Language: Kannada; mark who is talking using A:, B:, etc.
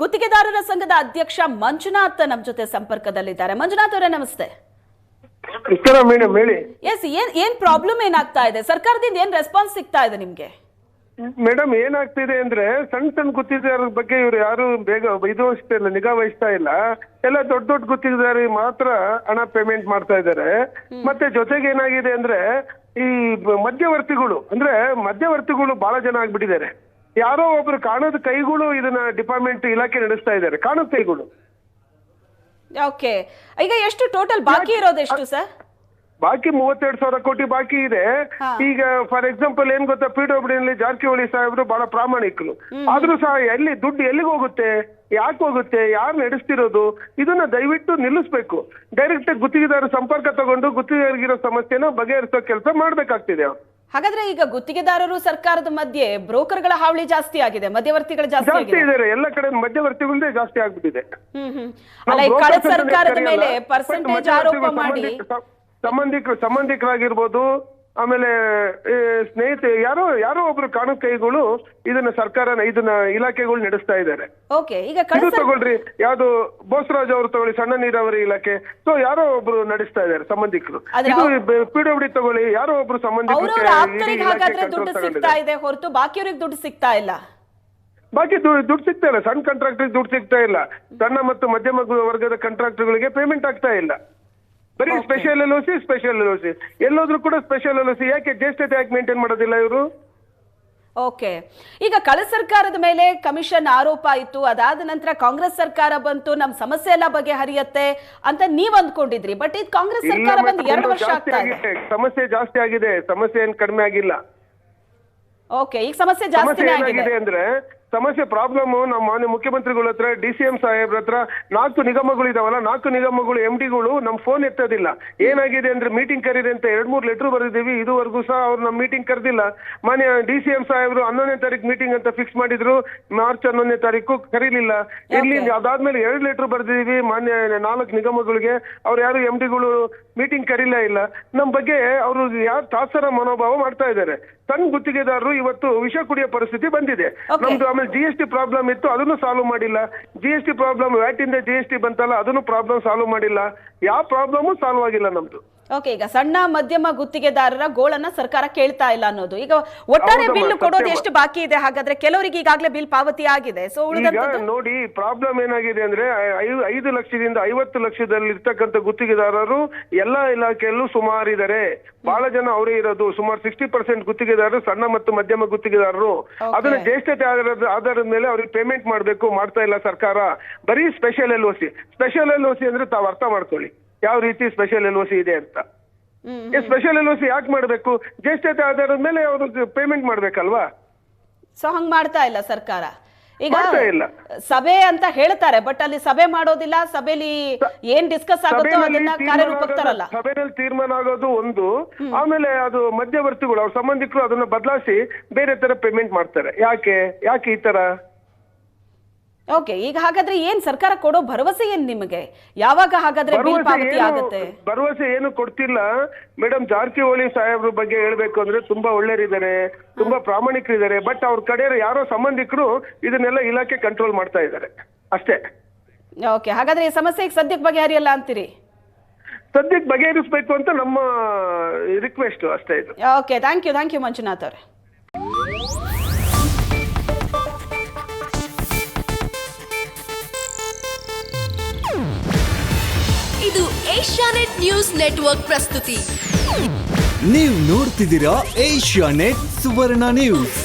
A: ಗುತ್ತಿಗೆದಾರರ ಸಂಘದ ಅಧ್ಯಕ್ಷ ಮಂಜುನಾಥ್ ನಮ್ಮ ಜೊತೆ ಸಂಪರ್ಕದಲ್ಲಿದ್ದಾರೆ. ಮಂಜುನಾಥ್ ಅವರೇ ನಮಸ್ತೆ.
B: ಮೇಡಮ್ ಹೇಳಿ.
A: ಎಸ್, ಏನ್ ಪ್ರಾಬ್ಲಮ್ ಏನಾಗ್ತಾ ಇದೆ? ಸರ್ಕಾರದಿಂದ ಏನ್ ರೆಸ್ಪಾನ್ಸ್ ಸಿಗ್ತಾ ಇದೆ ನಿಮ್ಗೆ?
B: ಮೇಡಮ್ ಏನಾಗ್ತಿದೆ ಅಂದ್ರೆ ಸಣ್ಣ ಗುತ್ತಿಗೆದಾರರ ಬಗ್ಗೆ ಇವ್ರು ಯಾರು ಬೇಗ ವಹಿಸ್ತಾ ಇಲ್ಲ, ನಿಗಾ ವಹಿಸ್ತಾ ಇಲ್ಲ. ಎಲ್ಲ ದೊಡ್ಡ ಗುತ್ತಿಗೆದಾರಿ ಮಾತ್ರ ಹಣ ಪೇಮೆಂಟ್ ಮಾಡ್ತಾ ಇದ್ದಾರೆ. ಮತ್ತೆ ಜೊತೆಗೆ ಏನಾಗಿದೆ ಅಂದ್ರೆ ಈ ಮಧ್ಯವರ್ತಿಗಳು ಬಹಳ ಜನ ಆಗ್ಬಿಟ್ಟಿದ್ದಾರೆ. ಯಾರೋ ಒಬ್ರು ಕಾಣದ ಕೈಗಳು ಇದನ್ನ ಡಿಪಾರ್ಟ್ಮೆಂಟ್ ಇಲಾಖೆ ನಡೆಸ್ತಾ ಇದ್ದಾರೆ, ಕಾಣದ ಕೈಗಳು.
A: ಓಕೆ, ಈಗ ಎಷ್ಟು ಟೋಟಲ್ ಬಾಕಿ ಇರೋದು ಎಷ್ಟು ಸರ್?
B: ಬಾಕಿ 32,000 ಕೋಟಿ ಬಾಕಿ ಇದೆ. ಈಗ ಫಾರ್ ಎಕ್ಸಾಂಪಲ್ ಏನ್ ಗೊತ್ತಾ, PWD ಜಾರಕಿಹೊಳಿ ಸಾಹೇಬ್ರು ಬಹಳ ಪ್ರಾಮಾಣಿಕರು. ಆದ್ರೂ ಸಹ ದುಡ್ಡು ಎಲ್ಲಿಗೆ ಹೋಗುತ್ತೆ, ಯಾಕೆ ಹೋಗುತ್ತೆ, ಯಾರು ನಡೆಸ್ತಿರೋದು, ಇದನ್ನ ದಯವಿಟ್ಟು ನಿಲ್ಲಿಸ್ಬೇಕು. ಡೈರೆಕ್ಟ್ ಗುತ್ತಿಗೆದಾರ ಸಂಪರ್ಕ ತಗೊಂಡು ಗುತ್ತಿಗೆದಾರರಿಗಿರೋ ಸಮಸ್ಯೆನ ಬಗೆಹರಿಸೋ ಕೆಲಸ ಮಾಡ್ಬೇಕಾಗ್ತಿದೆ.
A: ಹಾಗಾದ್ರೆ ಈಗ ಗುತ್ತಿಗೆದಾರರು ಸರ್ಕಾರದ ಮಧ್ಯೆ ಬ್ರೋಕರ್ಗಳ ಹಾವಳಿ ಜಾಸ್ತಿ ಆಗಿದೆ, ಮಧ್ಯವರ್ತಿಗಳು ಜಾಸ್ತಿ
B: ಇದ್ದಾರೆ. ಎಲ್ಲ ಕಡೆ ಮಧ್ಯವರ್ತಿಗಳೇ ಜಾಸ್ತಿ ಆಗ್ಬಿಟ್ಟಿದೆ.
A: ಅಲ್ಲ, ಈ ಕಳೆದ ಸರ್ಕಾರದ ಮೇಲೆ ಪರ್ಸೆಂಟೇಜ್ ಆರೋಪ ಮಾಡಿ
B: ಸಂಬಂಧಿಕರಾಗಿರ್ಬೋದು, ಆಮೇಲೆ ಯಾರೋ ಒಬ್ರು ಕಾಣದ ಕೈಗಳು ಇದನ್ನ ಇಲಾಖೆಗಳು ನಡೆಸ್ತಾ ಇದ್ದಾರೆ.
A: ಈಗ
B: ತಗೊಳ್ರಿ, ಯಾವ್ದು ಬೋಸರಾಜ್ ಅವರು ತಗೊಳ್ಳಿ, ಸಣ್ಣ ನೀರಾವರಿ ಇಲಾಖೆ. ಸೊ ಯಾರೋ ಒಬ್ರು ನಡೆಸ್ತಾ ಇದ್ದಾರೆ ಸಂಬಂಧಿಕರು. ಇದು PWD ತಗೊಳ್ಳಿ, ಯಾರೋ ಒಬ್ರು ಸಂಬಂಧಿಕರು
A: ಸಿಗ್ತಾ ಇದೆ ಹೊರತು ಬಾಕಿಯವರಿಗೆ ದುಡ್ಡು ಸಿಗ್ತಾ ಇಲ್ಲ.
B: ಬಾಕಿ ದುಡ್ಡು ಸಿಗ್ತಾ ಇಲ್ಲ, ಸಣ್ಣ ಕಾಂಟ್ರಾಕ್ಟರ್ ದುಡ್ಡು ಸಿಗ್ತಾ ಇಲ್ಲ, ಸಣ್ಣ ಮತ್ತು ಮಧ್ಯಮ ವರ್ಗದ ಕಾಂಟ್ರಾಕ್ಟರ್ಗಳಿಗೆ ಪೇಮೆಂಟ್ ಆಗ್ತಾ ಇಲ್ಲ. ಬರೀ ಸ್ಪೆಷಲ್ LOC ಎಲ್ಲೋದ್ರೂ ಕೂಡ ಸ್ಪೆಷಲ್ LOC. ಯಾಕೆ ಜ್ಯೇಷ್ಠತೆ ಯಾಕೆ ಮೇಂಟೈನ್ ಮಾಡೋದಿಲ್ಲ ಇವರು?
A: ಓಕೆ, ಈಗ ಕಳೆದ ಸರ್ಕಾರದ ಮೇಲೆ ಕಮಿಷನ್ ಆರೋಪ ಇತ್ತು, ಅದಾದ ನಂತರ ಕಾಂಗ್ರೆಸ್ ಸರ್ಕಾರ ಬಂತು, ನಮ್ ಸಮಸ್ಯೆ ಎಲ್ಲ ಬಗೆಹರಿಯತ್ತೆ ಅಂತ ನೀವ್ ಅಂದ್ಕೊಂಡಿದ್ರಿ. ಬಟ್ ಇದು ಕಾಂಗ್ರೆಸ್ ಸರ್ಕಾರ ಬಂದು 2 ವರ್ಷ ಆಗ್ತಾ ಇದೆ.
B: ಸಮಸ್ಯೆ ಜಾಸ್ತಿ ಆಗಿದೆ, ಸಮಸ್ಯೆ ಏನ್ ಕಡಿಮೆ ಆಗಿಲ್ಲ.
A: ಓಕೆ, ಈಗ ಸಮಸ್ಯೆ ಜಾಸ್ತಿ ಆಗಿದೆ
B: ಅಂದ್ರೆ ಸಮಸ್ಯೆ ಪ್ರಾಬ್ಲಮ್ ನಮ್ಮ ಮಾನ್ಯ ಮುಖ್ಯಮಂತ್ರಿಗಳ ಹತ್ರ, DCM ಸಾಹೇಬ್ರ ಹತ್ರ 4 ನಿಗಮಗಳು ಇದಾವಲ್ಲ, 4 ನಿಗಮಗಳು MDಗಳು ನಮ್ ಫೋನ್ ಎತ್ತೋದಿಲ್ಲ. ಏನಾಗಿದೆ ಅಂದ್ರೆ ಮೀಟಿಂಗ್ ಕರೀರಿ ಅಂತ 2-3 ಲೆಟರ್ ಬರೆದಿದ್ದೀವಿ, ಇದುವರೆಗೂ ಸಹ ಅವ್ರು ನಮ್ ಮೀಟಿಂಗ್ ಕರೆದಿಲ್ಲ. ಮಾನ್ಯ DCM ಸಾಹೇಬ್ರು 11ನೇ ತಾರೀಕು ಮೀಟಿಂಗ್ ಅಂತ ಫಿಕ್ಸ್ ಮಾಡಿದ್ರು, ಮಾರ್ಚ್ 11ನೇ ತಾರೀಕು ಕರೀಲಿಲ್ಲ. ಇಲ್ಲಿ ಅದಾದ್ಮೇಲೆ 2 ಲೆಟರ್ ಬರೆದಿದ್ದೀವಿ ಮಾನ್ಯ 4 ನಿಗಮಗಳಿಗೆ, ಅವ್ರು ಯಾರು MDಗಳು ಮೀಟಿಂಗ್ ಕರೀಲೇ ಇಲ್ಲ. ನಮ್ ಬಗ್ಗೆ ಅವರು ಯಾರು ತಾತ್ಸಾರ ಮನೋಭಾವ ಮಾಡ್ತಾ ಇದ್ದಾರೆ. ಸಣ್ಣ ಗುತ್ತಿಗೆದಾರರು ಇವತ್ತು ವಿಷ ಕುಡಿಯೋ ಪರಿಸ್ಥಿತಿ ಬಂದಿದೆ ನಮ್ದು. ಆಮೇಲೆ GST ಪ್ರಾಬ್ಲಮ್ ಇತ್ತು, ಅದನ್ನು ಸಾಲ್ವ್ ಮಾಡಿಲ್ಲ. GST ಪ್ರಾಬ್ಲಮ್, ವ್ಯಾಟ್ ಇಂದ GST ಬಂತಲ್ಲ, ಅದನ್ನು ಪ್ರಾಬ್ಲಮ್ ಸಾಲ್ವ್ ಮಾಡಿಲ್ಲ. ಯಾವ ಪ್ರಾಬ್ಲಮ್ ಸಾಲ್ವ್ ಆಗಿಲ್ಲ ನಮ್ದು.
A: ಓಕೆ, ಈಗ ಸಣ್ಣ ಮಧ್ಯಮ ಗುತ್ತಿಗೆದಾರರ ಗೋಳನ್ನ ಸರ್ಕಾರ ಕೇಳ್ತಾ ಇಲ್ಲ ಅನ್ನೋದು. ಈಗ ಒಟ್ಟಾರೆ ಬಿಲ್ ಕೊಡೋದು ಎಷ್ಟು ಬಾಕಿ ಇದೆ? ಹಾಗಾದ್ರೆ ಕೆಲವರಿಗೆ ಈಗಾಗಲೇ ಬಿಲ್ ಪಾವತಿ ಆಗಿದೆ. ಸೊ
B: ನೋಡಿ, ಪ್ರಾಬ್ಲಮ್ ಏನಾಗಿದೆ ಅಂದ್ರೆ 5 ಲಕ್ಷದಿಂದ 50 ಲಕ್ಷದಲ್ಲಿ ಇರ್ತಕ್ಕಂಥ ಗುತ್ತಿಗೆದಾರರು ಎಲ್ಲಾ ಇಲಾಖೆಯಲ್ಲೂ ಸುಮಾರು ಇದ್ದಾರೆ. ಬಹಳ ಜನ ಅವರೇ ಇರೋದು. ಸುಮಾರು 60% ಗುತ್ತಿಗೆದಾರರು ಸಣ್ಣ ಮತ್ತು ಮಧ್ಯಮ ಗುತ್ತಿಗೆದಾರರು. ಅದನ್ನ ಜ್ಯೇಷ್ಠತೆ ಆಧಾರದ ಮೇಲೆ ಅವ್ರಿಗೆ ಪೇಮೆಂಟ್ ಮಾಡ್ಬೇಕು, ಮಾಡ್ತಾ ಇಲ್ಲ ಸರ್ಕಾರ. ಬರೀ ಸ್ಪೆಷಲ್ LOC ಅಂದ್ರೆ ತಾವ್ ಅರ್ಥ ಮಾಡ್ಕೊಳ್ಳಿ ಯಾವ ರೀತಿ ಸ್ಪೆಷಲ್ LOC ಇದೆ ಅಂತ. ಸ್ಪೆಷಲ್ LOC ಯಾಕೆ ಮಾಡ್ಬೇಕು? ಜ್ಯೇಷ್ಠತೆ ಆಧಾರದ ಮೇಲೆ ಅವ್ರಿಗೆ ಪೇಮೆಂಟ್ ಮಾಡ್ಬೇಕಲ್ವಾ?
A: ಸೊ ಹಂಗ್ ಮಾಡ್ತಾ ಇಲ್ಲ ಸರ್ಕಾರ. ಈಗ ಸಭೆ ಅಂತ ಹೇಳ್ತಾರೆ, ಬಟ್ ಅಲ್ಲಿ ಸಭೆ ಮಾಡೋದಿಲ್ಲ. ಸಭೆಯಲ್ಲಿ ಏನ್ ಡಿಸ್ಕಸ್ ಆಗುತ್ತೋ ಅದನ್ನ ಕಾರ್ಯರೂಪಕ್ಕೆ ತರಲ್ಲ.
B: ಸಭೆಯಲ್ಲಿ ತೀರ್ಮಾನ ಆಗೋದು ಒಂದು, ಆಮೇಲೆ ಅದು ಮಧ್ಯವರ್ತಿಗಳು ಅವ್ರ ಸಂಬಂಧಿಕರು ಅದನ್ನ ಬದಲಾಯಿಸಿ ಬೇರೆ ತರ ಪೇಮೆಂಟ್ ಮಾಡ್ತಾರೆ. ಯಾಕೆ ಈ ತರ?
A: ಓಕೆ, ಈಗ ಹಾಗಾದ್ರೆ ಏನ್ ಸರ್ಕಾರ ಕೊಡೋ ಭರವಸೆ ಏನ್ ನಿಮಗೆ? ಯಾವಾಗ ಹಾಗಾದ್ರೆ ಬಿಲ್ ಪಾವತಿ ಆಗುತ್ತೆ?
B: ಭರವಸೆ ಏನು ಕೊಡ್ತಿಲ್ಲ ಮೇಡಮ್. ಜಾರಕಿಹೊಳಿ ಸಾಹೇಬ್ರ ಬಗ್ಗೆ ಹೇಳ್ಬೇಕು ಅಂದ್ರೆ ತುಂಬಾ ಒಳ್ಳೆಯರಿದ್ದಾರೆ, ತುಂಬಾ ಪ್ರಾಮಾಣಿಕರಿದ್ದಾರೆ. ಬಟ್ ಅವ್ರ ಕಡೆ ಯಾರೋ ಸಂಬಂಧಿಕರು ಇದನ್ನೆಲ್ಲ ಇಲಾಖೆ ಕಂಟ್ರೋಲ್ ಮಾಡ್ತಾ ಇದ್ದಾರೆ ಅಷ್ಟೇ.
A: ಓಕೆ, ಹಾಗಾದ್ರೆ ಈ ಸಮಸ್ಯೆ ಸದ್ಯಕ್ಕೆ ಬಗೆಹರಿಯಲ್ಲ ಅಂತೀರಿ?
B: ಸದ್ಯಕ್ಕೆ ಬಗೆಹರಿಸಬೇಕು ಅಂತ ನಮ್ಮ ರಿಕ್ವೆಸ್ಟ್ ಅಷ್ಟೇ ಇದು.
A: ಓಕೆ, ಥ್ಯಾಂಕ್ ಯು ಮಂಜುನಾಥ್ ಅವರೇ.
C: ಇದು ಏಷ್ಯಾನೆಟ್ ನ್ಯೂಸ್ ನೆಟ್ವರ್ಕ್ ಪ್ರಸ್ತುತಿ.
D: ನೀವು ನೋಡ್ತಿದ್ದೀರಾ ಏಷ್ಯಾನೆಟ್ ಸುವರ್ಣ ನ್ಯೂಸ್.